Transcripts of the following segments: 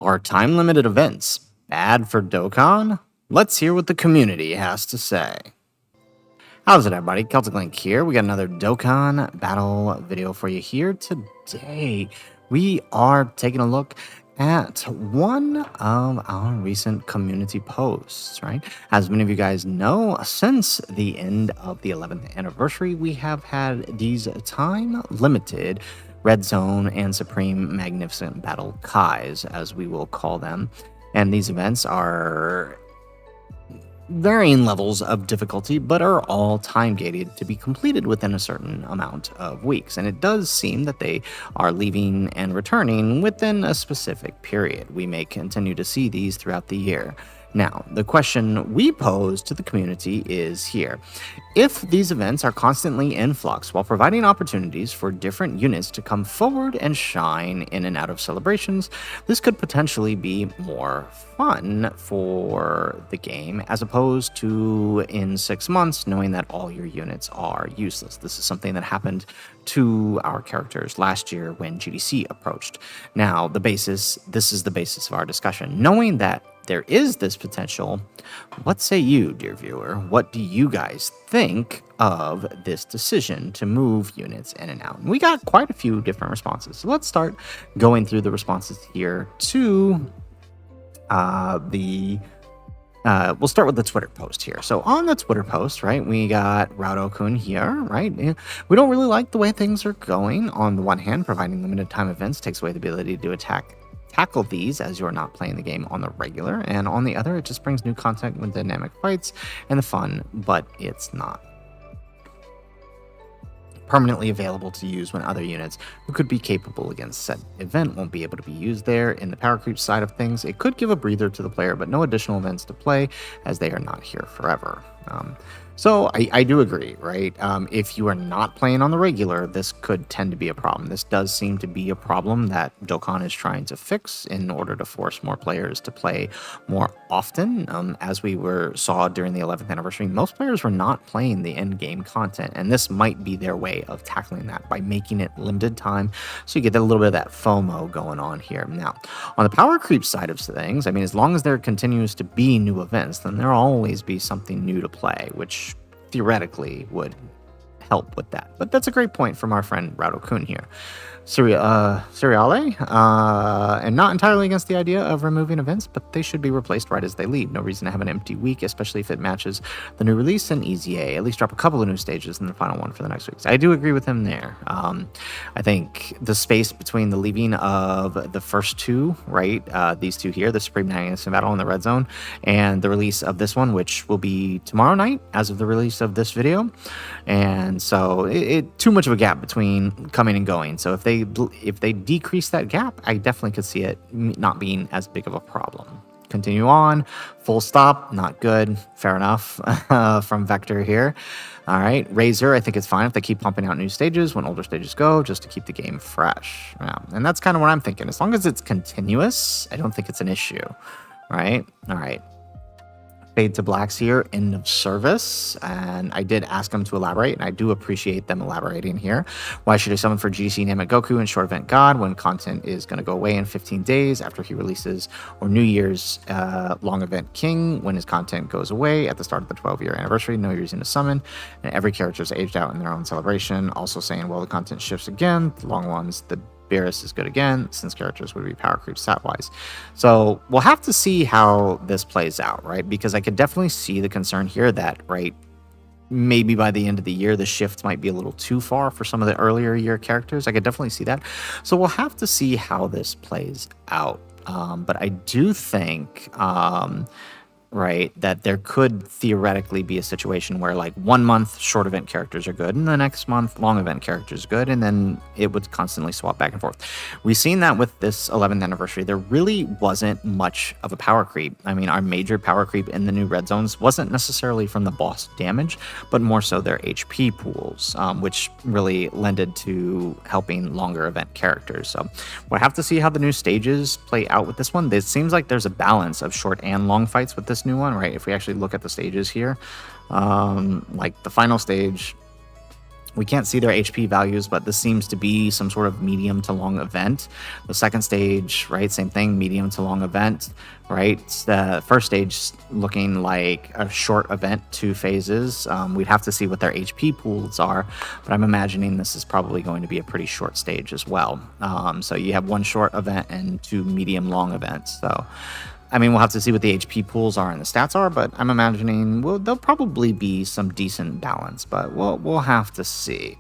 Are time-limited events bad for Dokkan? Let's hear what the community has to say. How's it, everybody? Celtic Link here. We got another Dokkan Battle video for you here today. We are taking a look at one of our recent community posts, right? As many of you guys know, since the end of the 11th anniversary, we have had these time-limited Red Zone and Supreme Magnificent Battle Kais, as we will call them. And these events are varying levels of difficulty, but are all time-gated to be completed within a certain amount of weeks. And it does seem that they are leaving and returning within a specific period. We may continue to see these throughout the year. Now, the question we pose to the community is here. If these events are constantly in flux while providing opportunities for different units to come forward and shine in and out of celebrations, this could potentially be more fun for the game as opposed to in 6 months knowing that all your units are useless. This is something that happened to our characters last year when GDC approached. Now, this is the basis of our discussion. Knowing that there is this potential, what say you, dear viewer? What do you guys think of this decision to move units in and out? And we got quite a few different responses. So let's start going through the responses here to we'll start with the Twitter post here. So on the Twitter post, right, we got Raudo-kun here, right? We don't really like the way things are going. On the one hand, providing limited time events takes away the ability to tackle these as you're not playing the game on the regular, and on the other, it just brings new content with dynamic fights and the fun, but it's not permanently available to use when other units who could be capable against said event won't be able to be used there. In the power creep side of things, it could give a breather to the player, but no additional events to play as they are not here forever. So I do agree, right? If you are not playing on the regular, this could tend to be a problem. This does seem to be a problem that Dokkan is trying to fix in order to force more players to play more often. As we saw during the 11th anniversary, most players were not playing the end game content, and this might be their way of tackling that by making it limited time, so you get a little bit of that FOMO going on here. Now, on the power creep side of things, I mean, as long as there continues to be new events, then there'll always be something new to play, which theoretically would help with that. But that's a great point from our friend Raudo-kun here. Seriale, and not entirely against the idea of removing events, but they should be replaced right as they leave. No reason to have an empty week, especially if it matches the new release, and Easy A. At least drop a couple of new stages in the final one for the next weeks. I do agree with him there. I think the space between the leaving of the first two, right, these two here, the Supreme Magnificent Battle and the Red Zone, and the release of this one, which will be tomorrow night as of the release of this video, and so too much of a gap between coming and going. So if they decrease that gap, I definitely could see it not being as big of a problem. Continue on, full stop, not good, fair enough, from Vector here. All right, Razor, I think it's fine if they keep pumping out new stages when older stages go, just to keep the game fresh. Yeah, and that's kind of what I'm thinking. As long as it's continuous, I don't think it's an issue, right? All right. Fade to Blacks here, end of service, and I did ask them to elaborate, and I do appreciate them elaborating here. Why should I summon for GC Namek Goku and Short Event God when content is going to go away in 15 days after he releases, or New Year's Long Event King when his content goes away at the start of the 12-year anniversary? No reason to summon, and every character is aged out in their own celebration. Also saying, well, the content shifts again, the long ones, the Beerus is good again, since characters would be power creep stat-wise. So we'll have to see how this plays out, right? Because I could definitely see the concern here that, right, maybe by the end of the year, the shift might be a little too far for some of the earlier year characters. I could definitely see that. So we'll have to see how this plays out. But I do think, right, that there could theoretically be a situation where, like, 1 month short event characters are good, and the next month long event characters are good, and then it would constantly swap back and forth. We've seen that with this 11th anniversary. There really wasn't much of a power creep. I mean, our major power creep in the new red zones wasn't necessarily from the boss damage, but more so their HP pools, which really lended to helping longer event characters. So we'll have to see how the new stages play out with this one. It seems like there's a balance of short and long fights with this new one, right? If we actually look at the stages here, like the final stage We can't see their HP values, but this seems to be some sort of medium to long event. The second stage, right, same thing, medium to long event, right? The first stage looking like a short event, 2 phases. We'd have to see what their HP pools are, but I'm imagining this is probably going to be a pretty short stage as well. So you have 1 short event and 2 medium long events. So I mean, we'll have to see what the HP pools are and the stats are, but I'm imagining there'll probably be some decent balance, but we'll have to see.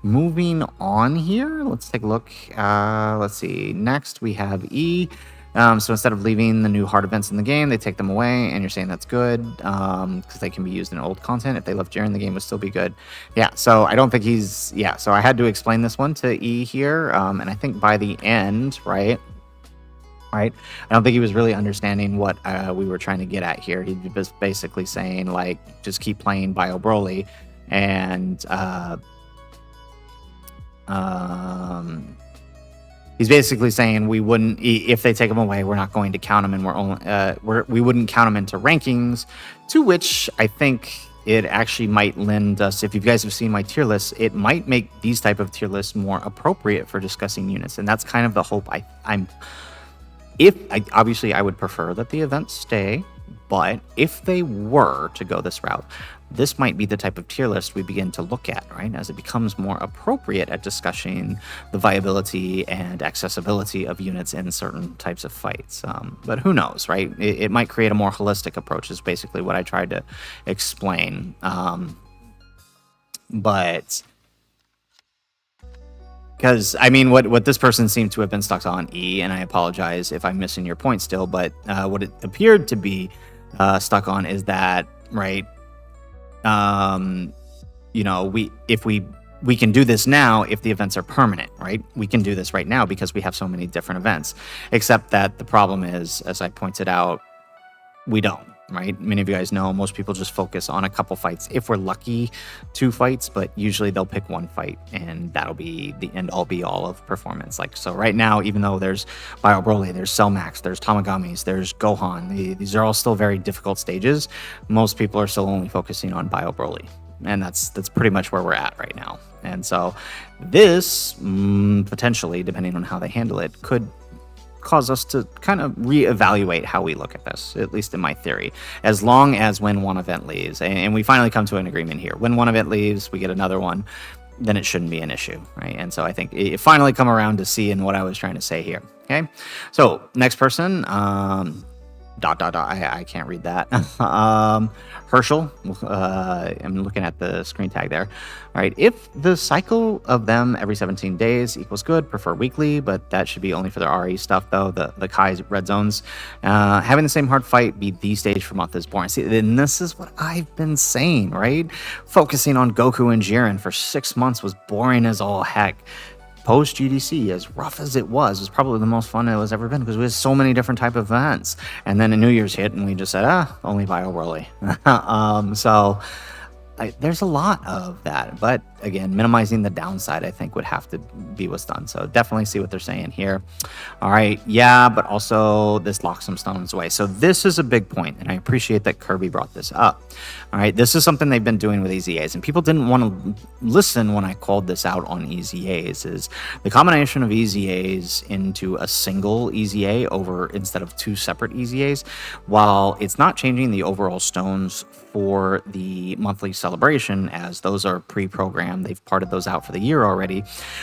Moving on here, let's take a look. Let's see. Next, we have E. So instead of leaving the new hard events in the game, they take them away, and you're saying that's good because they can be used in old content. If they left during the game, would still be good. Yeah, so I don't think he's... Yeah, so I had to explain this one to E here, and I think by the end, right? I don't think he was really understanding what we were trying to get at here. He was basically saying, like, just keep playing Bio Broly, and he's basically saying we wouldn't, if they take him away, we're not going to count him, and we wouldn't count him into rankings. To which I think it actually might lend us, if you guys have seen my tier lists, it might make these type of tier lists more appropriate for discussing units, and that's kind of the hope obviously I would prefer that the events stay, but if they were to go this route, this might be the type of tier list we begin to look at, right? As it becomes more appropriate at discussing the viability and accessibility of units in certain types of fights. But who knows, right? It might create a more holistic approach is basically what I tried to explain. But... Because, I mean, what this person seemed to have been stuck on, E, and I apologize if I'm missing your point still, but what it appeared to be stuck on is that, right, you know, we can do this now if the events are permanent, right? We can do this right now because we have so many different events, except that the problem is, as I pointed out, we don't. Right? Many of you guys know most people just focus on a couple fights. If we're lucky, 2 fights, but usually they'll pick 1 fight and that'll be the end all be all of performance. Like, so right now, even though there's Bio Broly, there's Cell Max, there's Tamagamis, there's Gohan, these are all still very difficult stages. Most people are still only focusing on Bio Broly. And that's pretty much where we're at right now. And so this potentially, depending on how they handle it, could cause us to kind of reevaluate how we look at this, at least in my theory, as long as when 1 event leaves, and we finally come to an agreement here. When 1 event leaves, we get another one, then it shouldn't be an issue, right? And so I think it finally come around to seeing what I was trying to say here, okay? So next person, I can't read that. Herschel, I'm looking at the screen tag there. All right, if the cycle of them every 17 days equals good, prefer weekly, but that should be only for the RE stuff, though, the Kai's red zones. Having the same hard fight be the stage per month is boring. See, and this is what I've been saying, right? Focusing on Goku and Jiren for 6 months was boring as all heck. Post GDC, as rough as it was probably the most fun it has ever been because we had so many different type of events. And then a New Year's hit, and we just said, only Bio Broly. So there's a lot of that, but again, minimizing the downside, I think, would have to be what's done. So definitely see what they're saying here. All right, yeah, but also this locks some stones away. So this is a big point, and I appreciate that Kirby brought this up. All right, this is something they've been doing with EZAs, and people didn't want to listen when I called this out on EZAs, is the combination of EZAs into a single EZA instead of 2 separate EZAs. While it's not changing the overall stones for the monthly celebration, as those are pre-programmed, they've parted those out for the year already.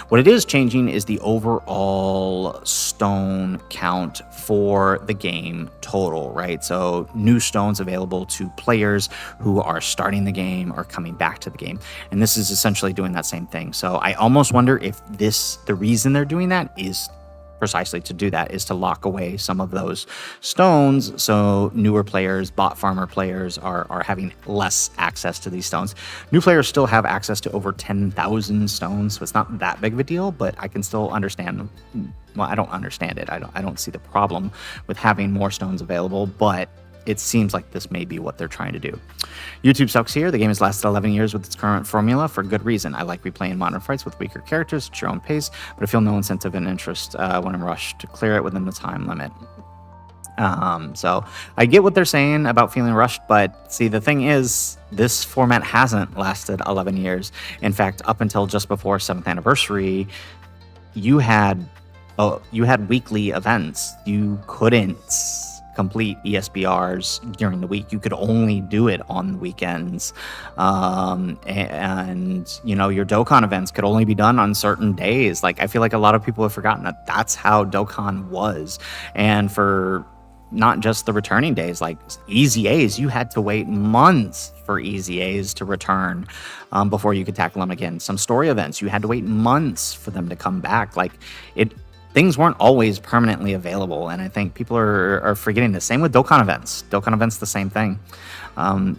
What it is changing is the overall stone count for the game total, right? So new stones available to players who are starting the game or coming back to the game. And this is essentially doing that same thing. So I almost wonder if the reason they're doing that is precisely to do that, is to lock away some of those stones so newer players, bot farmer players are having less access to these stones. New players still have access to over 10,000 stones, so it's not that big of a deal, but I can still understand. Well, I don't understand it. I don't see the problem with having more stones available, but it seems like this may be what they're trying to do. YouTube sucks here. The game has lasted 11 years with its current formula for good reason. I like replaying modern fights with weaker characters at your own pace, but I feel no incentive and interest when I'm rushed to clear it within the time limit. So I get what they're saying about feeling rushed, but see, the thing is, this format hasn't lasted 11 years. In fact, up until just before 7th anniversary, you had weekly events. You couldn't complete ESBRs during the week. You could only do it on the weekends. And your Dokkan events could only be done on certain days. Like, I feel like a lot of people have forgotten that that's how Dokkan was. And for not just the returning days, like Easy A's, you had to wait months for Easy A's to return before you could tackle them again. Some story events, you had to wait months for them to come back. Like, things weren't always permanently available, and I think people are forgetting the same with Dokkan events. Dokkan events, the same thing.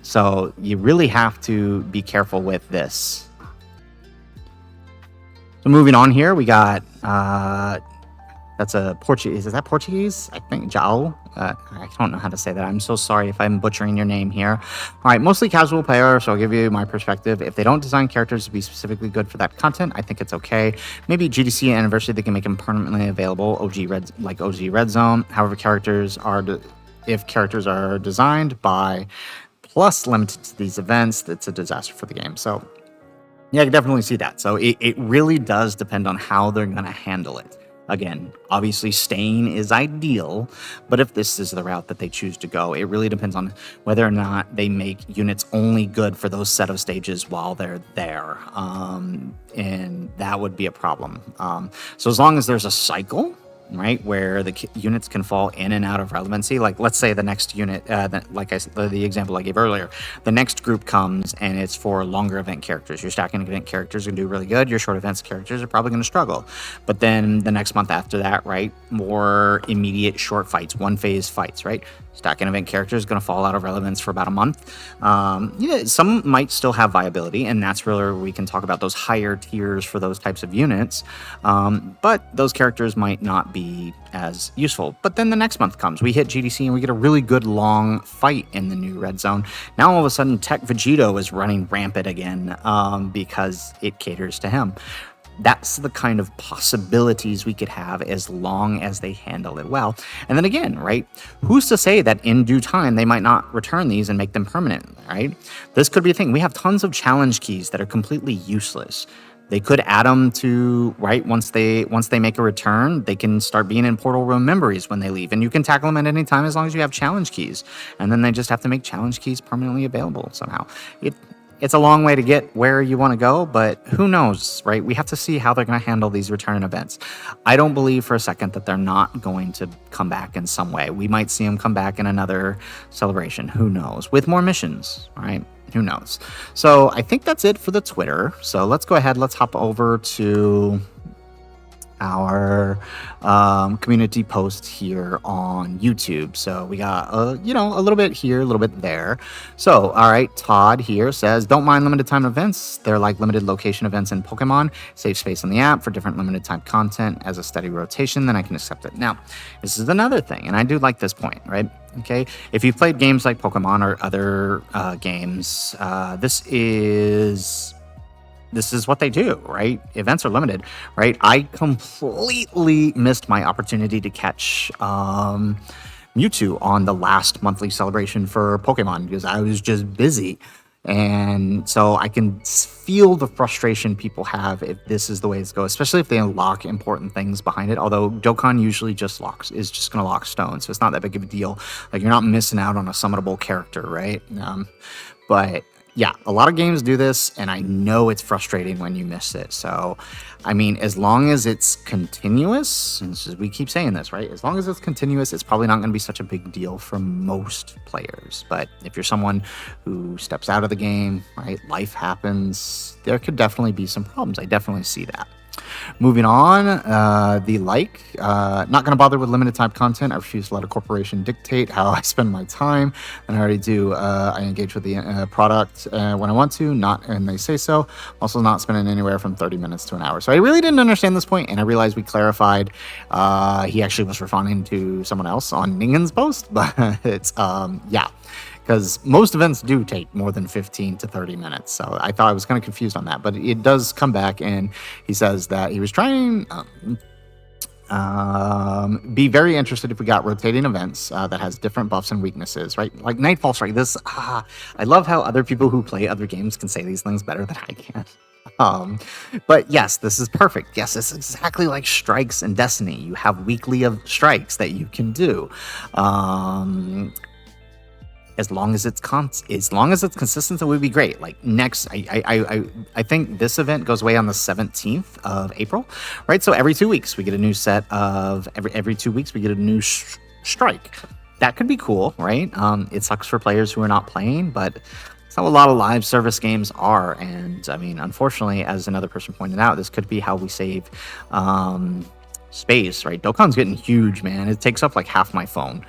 So you really have to be careful with this. So moving on here, we got that's a Portuguese. Is that Portuguese? I think Jao. I don't know how to say that. I'm so sorry if I'm butchering your name here. All right, mostly casual player, so I'll give you my perspective. If they don't design characters to be specifically good for that content, I think it's okay. Maybe GDC anniversary, they can make them permanently available. OG Red Zone. However, if characters are designed by plus limited to these events, it's a disaster for the game. So yeah, I can definitely see that. So it really does depend on how they're going to handle it. Again, obviously staying is ideal, but if this is the route that they choose to go, it really depends on whether or not they make units only good for those set of stages while they're there. And that would be a problem. So as long as there's a cycle, right, where the units can fall in and out of relevancy, like let's say the next unit, like I said, the example I gave earlier, the next group comes and it's for longer event characters. Your stacking event characters are going to do really good. Your short events characters are probably going to struggle. But then the next month after that, right, more immediate short fights, one phase fights, right? Stacking event characters is going to fall out of relevance for about a month. Some might still have viability, and that's where we can talk about those higher tiers for those types of units. But those characters might not be as useful. But then the next month comes, we hit GDC and we get a really good long fight in the new red zone. Now all of a sudden Tech Vegito is running rampant again because it caters to him. That's the kind of possibilities we could have as long as they handle it well. And then again, right, who's to say that in due time they might not return these and make them permanent, right? This could be a thing. We have tons of challenge keys that are completely useless. They could add them to, right, once they make a return, they can start being in Portal Room memories when they leave. And you can tackle them at any time as long as you have challenge keys. And then they just have to make challenge keys permanently available somehow. It's a long way to get where you want to go, but who knows, right? We have to see how they're going to handle these return events. I don't believe for a second that they're not going to come back in some way. We might see them come back in another celebration. Who knows? With more missions, right? Who knows? So I think that's it for the Twitter. So let's go ahead. Let's hop over to our community post here on YouTube. So we got a little bit here, a little bit there. So all right, Todd here says, don't mind limited time events. They're like limited location events in Pokemon. Save space on the app for different limited time content as a steady rotation, then I can accept it. Now this is another thing, and I do like this point, right? Okay, if you've played games like Pokemon or other games, this is what they do, right? Events are limited, right? I completely missed my opportunity to catch Mewtwo on the last monthly celebration for Pokemon because I was just busy. And so I can feel the frustration people have if this is the way it's go, especially if they unlock important things behind it. Although Dokkan usually is just going to lock stone, so it's not that big of a deal. Like, you're not missing out on a summonable character, right? But yeah, a lot of games do this, and I know it's frustrating when you miss it. So, I mean, as long as it's continuous, and we keep saying this, right? As long as it's continuous, it's probably not going to be such a big deal for most players. But if you're someone who steps out of the game, right, life happens, there could definitely be some problems. I definitely see that. Moving on, not going to bother with limited time content. I refuse to let a corporation dictate how I spend my time, and I already do. I engage with the product when I want to, and they say so. Also, not spending anywhere from 30 minutes to an hour. So I really didn't understand this point, and I realized we clarified. He actually was responding to someone else on Ningen's post, but it's yeah. Because most events do take more than 15 to 30 minutes. So I thought I was kind of confused on that. But it does come back, and he says that he was trying... Be very interested if we got rotating events that has different buffs and weaknesses, right? Like Nightfall Strike. I love how other people who play other games can say these things better than I can. But yes, this is perfect. Yes, it's exactly like strikes in Destiny. You have weekly of strikes that you can do. As long as it's consistent, it would be great. Like next, I think this event goes away on the 17th of April, right? So every 2 weeks we get a new set of every 2 weeks we get a new strike. That could be cool, right? It sucks for players who are not playing, but it's how a lot of live service games are. And I mean, unfortunately, as another person pointed out, this could be how we save space, right? Dokkan's getting huge, man. It takes up like half my phone.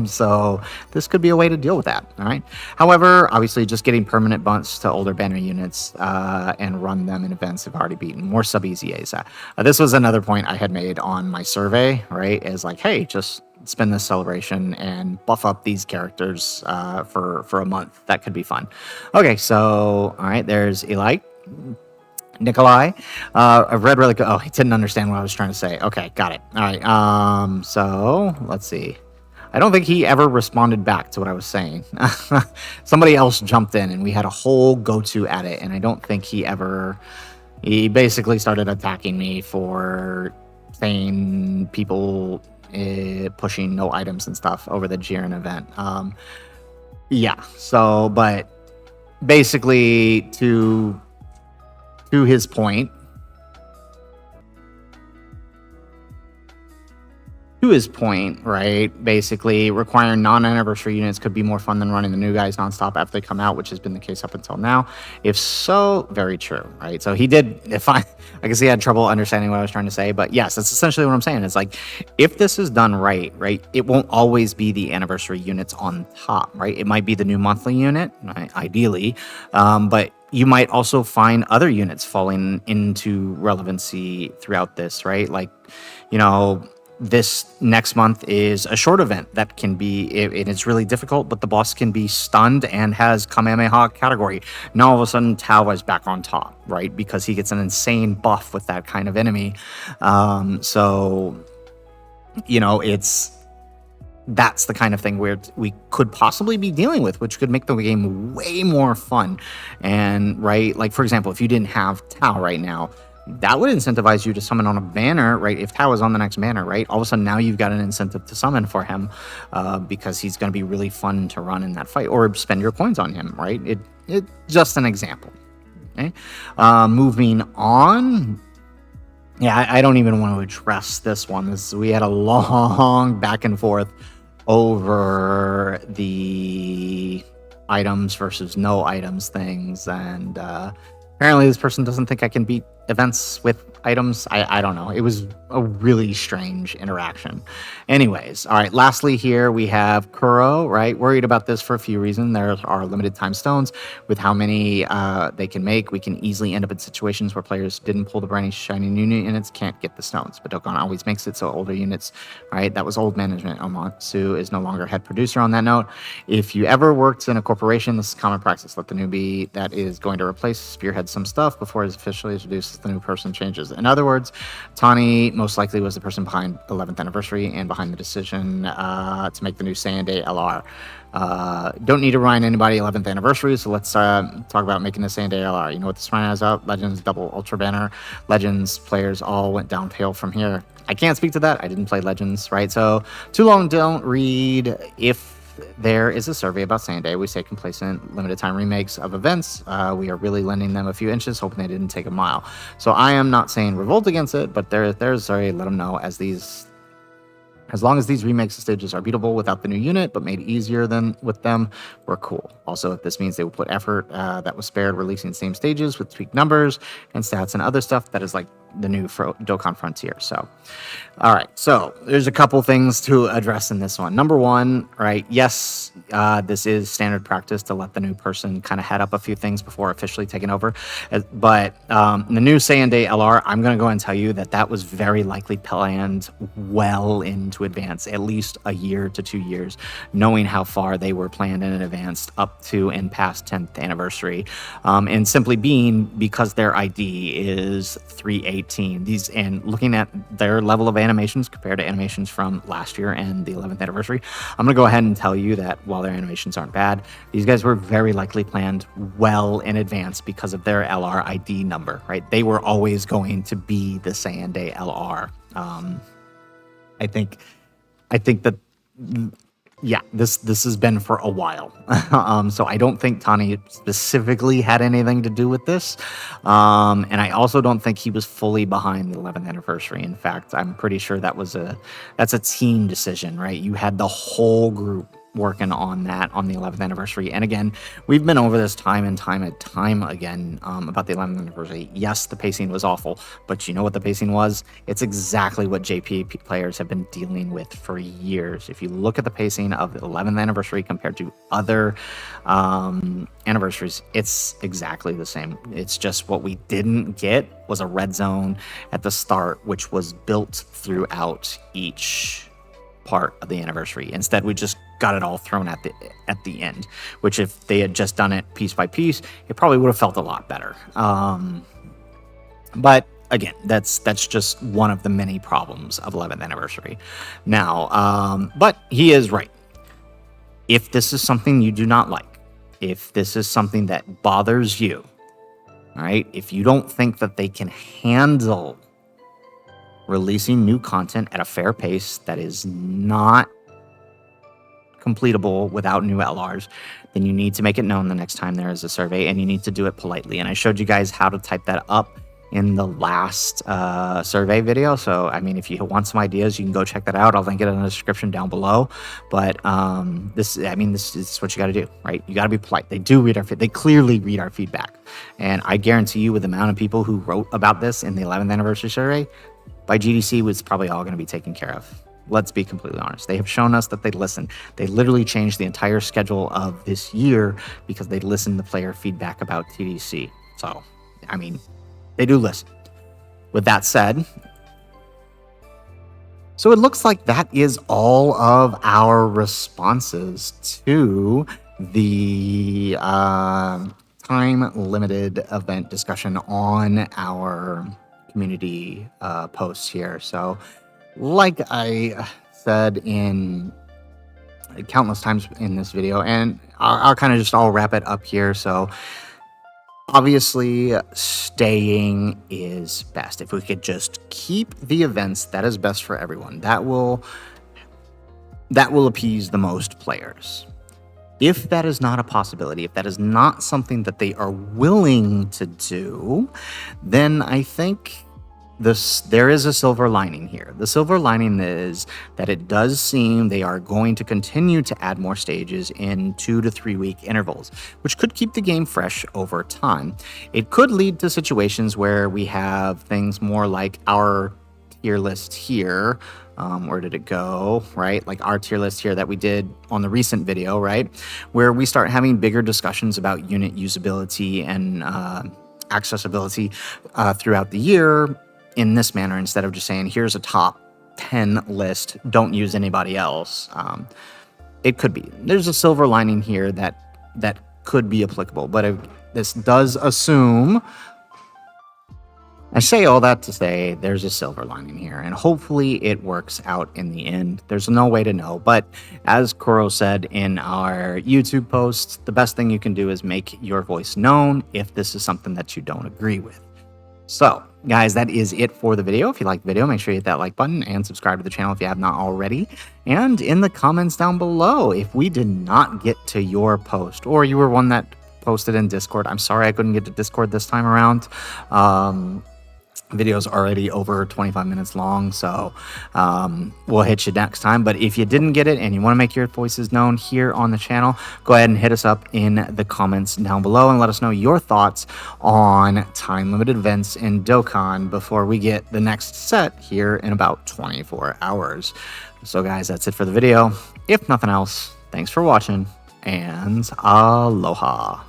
So this could be a way to deal with that, all right? However, obviously just getting permanent bunts to older banner units and run them in events have already beaten more sub-EZAs. This was another point I had made on my survey, right? Is like, hey, just spend this celebration and buff up these characters for a month. That could be fun. Okay, so, all right, there's Elite. Nikolai, I've read really good. Oh, he didn't understand what I was trying to say. Okay, got it. All right. So let's see. I don't think he ever responded back to what I was saying. Somebody else jumped in and we had a whole go-to at it. And I don't think he basically started attacking me for saying people pushing no items and stuff over the Jiren event. Yeah. So, but basically to his point, right? Basically, requiring non-anniversary units could be more fun than running the new guys nonstop after they come out, which has been the case up until now. If so, very true, right? So he did. I guess he had trouble understanding what I was trying to say, but yes, that's essentially what I'm saying. It's like if this is done right, it won't always be the anniversary units on top, right? It might be the new monthly unit, right? Ideally, but you might also find other units falling into relevancy throughout this, right? Like, this next month is a short event that can be, it's really difficult, but the boss can be stunned and has Kamehameha category. Now all of a sudden Tao is back on top, right? Because he gets an insane buff with that kind of enemy. That's the kind of thing where we could possibly be dealing with, which could make the game way more fun. And right, like for example, if you didn't have Tao right now, that would incentivize you to summon on a banner, right? If Tao is on the next banner, right? All of a sudden now you've got an incentive to summon for him because he's going to be really fun to run in that fight, or spend your coins on him, right? It just an example. Okay, moving on. Yeah, I don't even want to address this one. We had a long back and forth over the items versus no items things, and apparently this person doesn't think I can beat events with items. I don't know. It was a really strange interaction. Anyways, all right, lastly here we have Kuro, right? Worried about this for a few reasons. There are limited time stones with how many they can make. We can easily end up in situations where players didn't pull the brand shiny unit units can't get the stones, but Dokkan always makes it so older units, right? That was old management. Omatsu is no longer head producer on that note. If you ever worked in a corporation, this is common practice. Let the newbie that is going to replace spearhead some stuff before it's officially introduced, the new person changes. In other words, Tani most likely was the person behind 11th anniversary and behind the decision to make the new Saiyan Day LR. Don't need to remind anybody 11th anniversary, so let's talk about making the Saiyan Day LR. You know what this run is out? Legends double ultra banner. Legends players all went downhill from here. I can't speak to that. I didn't play Legends, right? So too long, don't read. If there is a survey about Saiyan Day, we say complacent, limited time remakes of events. We are really lending them a few inches, hoping they didn't take a mile. So I am not saying revolt against it, but there's sorry, let them know as long as these remakes of stages are beatable without the new unit, but made easier than with them, we're cool. Also, if this means they will put effort that was spared releasing the same stages with tweaked numbers and stats and other stuff, that is like the new Dokkan Frontier. So, all right. So there's a couple things to address in this one. Number one, right? Yes, this is standard practice to let the new person kind of head up a few things before officially taking over. But the new Saiyan Day LR, I'm going to go and tell you that was very likely planned well into advance, at least a year to 2 years, knowing how far they were planned in advance up to and past 10th anniversary. And simply being because their ID is 3A 18. These, and looking at their level of animations compared to animations from last year and the 11th anniversary, I'm going to go ahead and tell you that while their animations aren't bad, these guys were very likely planned well in advance because of their LR ID number, right? They were always going to be the Saiyan Day LR. I think that, yeah, this has been for a while. So I don't think Tani specifically had anything to do with this. And I also don't think he was fully behind the 11th anniversary. In fact, I'm pretty sure that's a team decision, right? You had the whole group working on that on the 11th anniversary. And again, we've been over this time and time again about the 11th anniversary. Yes, the pacing was awful, but you know what the pacing was? It's exactly what JP players have been dealing with for years. If you look at the pacing of the 11th anniversary compared to other anniversaries, it's exactly the same. It's just what we didn't get was a red zone at the start, which was built throughout each part of the anniversary. Instead, we just got it all thrown at the end, which if they had just done it piece by piece, it probably would have felt a lot better. But again, that's just one of the many problems of 11th anniversary. Now, but he is right. If this is something you do not like, if this is something that bothers you, all right, if you don't think that they can handle releasing new content at a fair pace that is not completable without new LRs, then you need to make it known the next time there is a survey, and you need to do it politely. And I showed you guys how to type that up in the last survey video. So, I mean, if you want some ideas, you can go check that out. I'll link it in the description down below. But this is what you got to do, right? You got to be polite. They do read they clearly read our feedback. And I guarantee you, with the amount of people who wrote about this in the 11th anniversary survey, by GDC, it's probably all going to be taken care of. Let's be completely honest. They have shown us that they listen. They literally changed the entire schedule of this year because they listened to player feedback about TDC. So, I mean, they do listen. With that said, so it looks like that is all of our responses to the time-limited event discussion on our community posts here. So, like I said in countless times in this video, and I'll kind of just all wrap it up here. So obviously staying is best. If we could just keep the events, that is best for everyone. That will appease the most players. If that is not a possibility, if that is not something that they are willing to do, then I think there is a silver lining here. The silver lining is that it does seem they are going to continue to add more stages in 2 to 3 week intervals, which could keep the game fresh over time. It could lead to situations where we have things more like our tier list here. Where did it go? Right? Like our tier list here that we did on the recent video, right? Where we start having bigger discussions about unit usability and accessibility throughout the year in this manner, instead of just saying, here's a top 10 list, don't use anybody else. It could be. There's a silver lining here that could be applicable, but this does assume, I say all that to say there's a silver lining here, and hopefully it works out in the end. There's no way to know, but as Kuro said in our YouTube post, the best thing you can do is make your voice known if this is something that you don't agree with. So, guys, that is it for the video. If you liked the video, make sure you hit that like button and subscribe to the channel if you have not already. And in the comments down below, if we did not get to your post, or you were one that posted in Discord, I'm sorry I couldn't get to Discord this time around. Video's already over 25 minutes long, so we'll hit you next time. But if you didn't get it and you want to make your voices known here on the channel, go ahead and hit us up in the comments down below and let us know your thoughts on time-limited events in Dokkan before we get the next set here in about 24 hours. So guys, that's it for the video. If nothing else, thanks for watching, and aloha.